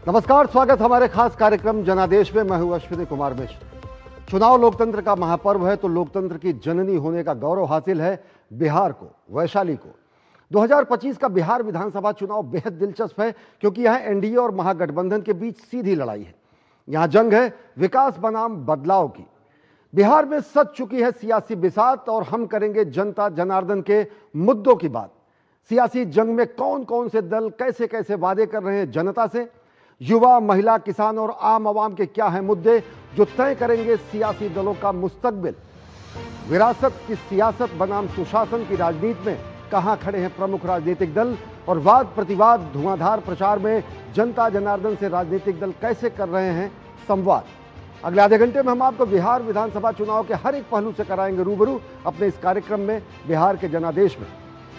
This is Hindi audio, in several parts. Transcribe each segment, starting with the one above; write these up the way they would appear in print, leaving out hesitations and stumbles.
नमस्कार, स्वागत हमारे खास कार्यक्रम जनादेश में। मैं हूं अश्विनी कुमार मिश्र। चुनाव लोकतंत्र का महापर्व है, तो लोकतंत्र की जननी होने का गौरव हासिल है बिहार को, वैशाली को। 2025 का बिहार विधानसभा चुनाव बेहद दिलचस्प है, क्योंकि यहां एनडीए और महागठबंधन के बीच सीधी लड़ाई है। यहां जंग है विकास बनाम बदलाव की। बिहार में सज चुकी है सियासी बिसात, और हम करेंगे जनता जनार्दन के मुद्दों की बात। सियासी जंग में कौन कौन से दल कैसे कैसे वादे कर रहे हैं जनता से, युवा, महिला, किसान और आम आवाम के क्या हैं मुद्दे जो तय करेंगे सियासी दलों का मुस्तकबिल। विरासत की सियासत बनाम सुशासन की राजनीति में कहां खड़े हैं प्रमुख राजनीतिक दल, और वाद प्रतिवाद धुआंधार प्रचार में जनता जनार्दन से राजनीतिक दल कैसे कर रहे हैं संवाद। अगले आधे घंटे में हम आपको बिहार विधानसभा चुनाव के हर एक पहलू से कराएंगे रूबरू अपने इस कार्यक्रम में बिहार के जनादेश में।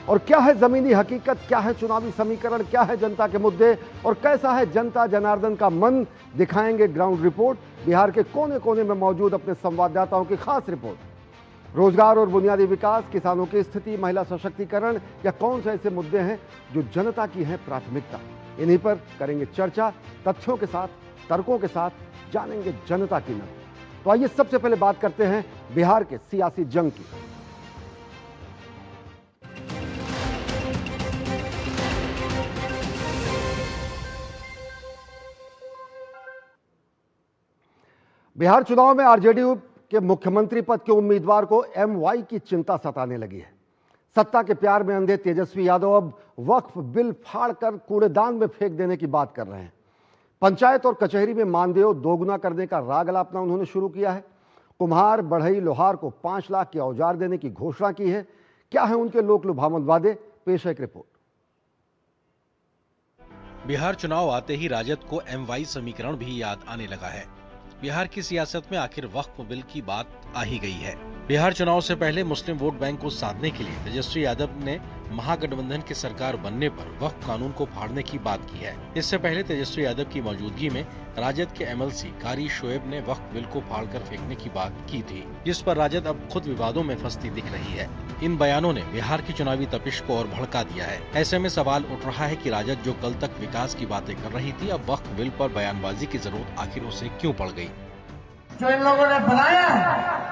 और क्या है जमीनी हकीकत, क्या है चुनावी समीकरण, क्या है जनता के मुद्दे और कैसा है जनता जनार्दन का मन, दिखाएंगे ग्राउंड रिपोर्ट। बिहार के कोने कोने में मौजूद अपने संवाददाताओं की खास रिपोर्ट। रोजगार और बुनियादी विकास, किसानों की स्थिति, महिला सशक्तिकरण, या कौन से ऐसे मुद्दे हैं जो जनता की है प्राथमिकता, इन्हीं पर करेंगे चर्चा। तथ्यों के साथ, तर्कों के साथ जानेंगे जनता की नब्ज। तो आइए सबसे पहले बात करते हैं बिहार के सियासी जंग की। बिहार चुनाव में आरजेडी के मुख्यमंत्री पद के उम्मीदवार को एमवाई की चिंता सताने लगी है। सत्ता के प्यार में अंधे तेजस्वी यादव अब वक्फ बिल फाड़कर कूड़ेदान में फेंक देने की बात कर रहे हैं। पंचायत और कचहरी में मानदेय दोगुना करने का राग अलापना उन्होंने शुरू किया है। कुम्हार, बढ़ई, लोहार को 5 लाख के औजार देने की घोषणा की है। क्या है उनके लोक लुभावन वादे, पेश है एक रिपोर्ट। बिहार चुनाव आते ही राजद को एमवाई समीकरण भी याद आने लगा है। बिहार की सियासत में आखिर वक्फ बिल की बात आ ही गई है। बिहार चुनाव से पहले मुस्लिम वोट बैंक को साधने के लिए तेजस्वी यादव ने महागठबंधन की सरकार बनने पर वक्फ कानून को फाड़ने की बात की है। इससे पहले तेजस्वी यादव की मौजूदगी में राजद के एमएलसी कारी शोएब ने वक्फ बिल को फाड़कर फेंकने की बात की थी, जिस पर राजद अब खुद विवादों में फंसती दिख रही है। इन बयानों ने बिहार की चुनावी तपिश को और भड़का दिया है। ऐसे में सवाल उठ रहा है कि राजद जो कल तक विकास की बातें कर रही थी, अब वक्फ बिल पर बयानबाजी की जरूरत आखिर उसे क्यों पड़ गई। जो इन लोगों ने बनाया है,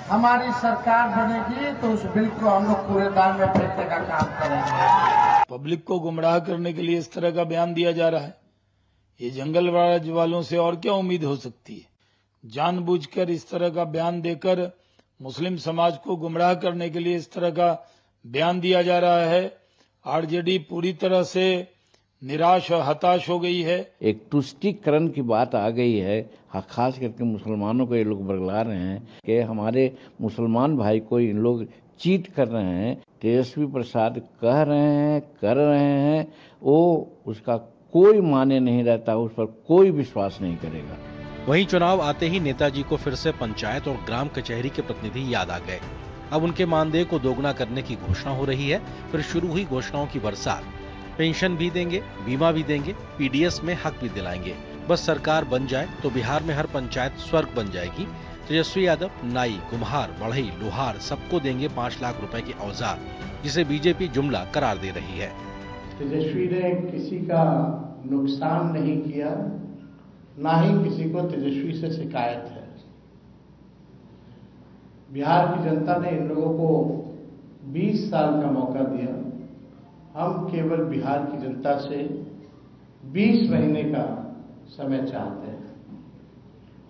हमारी सरकार बनेगी तो उस बिल को हम लोग कूड़ेदान में फेंकने का काम करेंगे। पब्लिक को गुमराह करने के लिए इस तरह का बयान दिया जा रहा है। ये जंगल राज वालों से और क्या उम्मीद हो सकती है। जानबूझकर इस तरह का बयान देकर मुस्लिम समाज को गुमराह करने के लिए इस तरह का बयान दिया जा रहा है। आरजेडी पूरी तरह से निराश और हताश हो गई है। एक तुष्टीकरण की बात आ गई है। खास करके मुसलमानों को ये लोग बरगला रहे हैं कि हमारे मुसलमान भाई को इन लोग चीट कर रहे हैं। तेजस्वी प्रसाद कह रहे हैं, कर रहे हैं, वो उसका कोई माने नहीं रहता, उस पर कोई विश्वास नहीं करेगा। वहीं चुनाव आते ही नेताजी को फिर से पंचायत और ग्राम कचहरी के प्रतिनिधि याद आ गए। अब उनके मानदेय को दोगुना करने की घोषणा हो रही है। फिर शुरू हुई घोषणाओं की बरसात। पेंशन भी देंगे, बीमा भी देंगे, पीडीएस में हक भी दिलाएंगे। बस सरकार बन जाए तो बिहार में हर पंचायत स्वर्ग बन जाएगी। तेजस्वी यादव नाई, कुम्हार, बढ़ई, लोहार सबको देंगे 5 लाख रुपए के औजार, जिसे बीजेपी जुमला करार दे रही है। तेजस्वी ने किसी का नुकसान नहीं किया, ना ही किसी को तेजस्वी से शिकायत है। बिहार की जनता ने इन लोगों को 20 साल का मौका दिया। हम केवल बिहार की जनता से 20 महीने का समय चाहते हैं,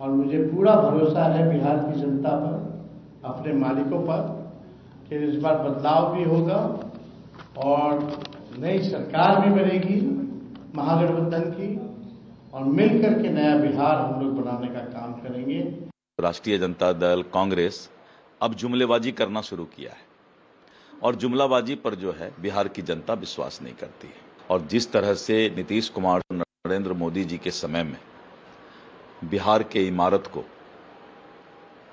और मुझे पूरा भरोसा है बिहार की जनता पर, अपने मालिकों पर, कि इस बार बदलाव भी होगा और नई सरकार भी बनेगी महागठबंधन की, और मिलकर के नया बिहार हम लोग बनाने का काम करेंगे। राष्ट्रीय जनता दल, कांग्रेस अब जुमलेबाजी करना शुरू किया है, और जुमलाबाजी पर जो है बिहार की जनता विश्वास नहीं करती है। और जिस तरह से नीतीश कुमार, नरेंद्र मोदी जी के समय में बिहार के इमारत को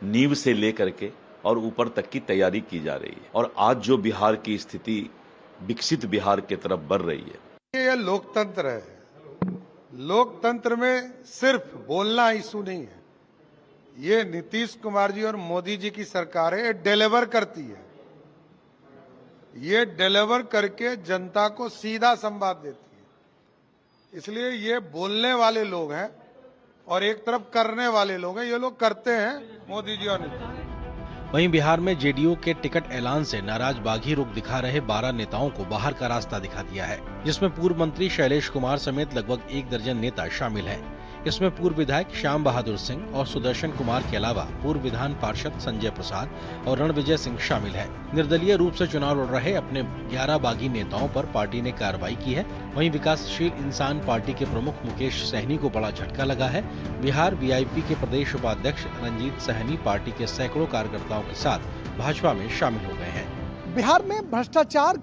नींव से लेकर के और ऊपर तक की तैयारी की जा रही है, और आज जो बिहार की स्थिति विकसित बिहार की तरफ बढ़ रही है। ये लोकतंत्र है। लोकतंत्र में सिर्फ बोलना इशू नहीं है। ये नीतीश कुमार जी और मोदी जी की सरकार है, ये डिलीवर करती है। ये डिलीवर करके जनता को सीधा संवाद देती है। इसलिए ये बोलने वाले लोग हैं और एक तरफ करने वाले लोग हैं। ये लोग करते हैं मोदी जी और नीतीश जी। वहीं बिहार में जेडीयू के टिकट ऐलान से नाराज बागी रुख दिखा रहे 12 नेताओं को बाहर का रास्ता दिखा दिया है, जिसमें पूर्व मंत्री शैलेश कुमार समेत लगभग 1 दर्जन नेता शामिल हैं। इसमें पूर्व विधायक श्याम बहादुर सिंह और सुदर्शन कुमार के अलावा पूर्व विधान पार्षद संजय प्रसाद और रणविजय सिंह शामिल हैं। निर्दलीय रूप से चुनाव लड़ रहे अपने 11 बागी नेताओं पर पार्टी ने कार्रवाई की है। वहीं विकासशील इंसान पार्टी के प्रमुख मुकेश सहनी को बड़ा झटका लगा है। बिहार वीआईपी के प्रदेश उपाध्यक्ष रंजीत सहनी पार्टी के सैकड़ों कार्यकर्ताओं के साथ भाजपा में शामिल हो गए हैं। बिहार में भ्रष्टाचार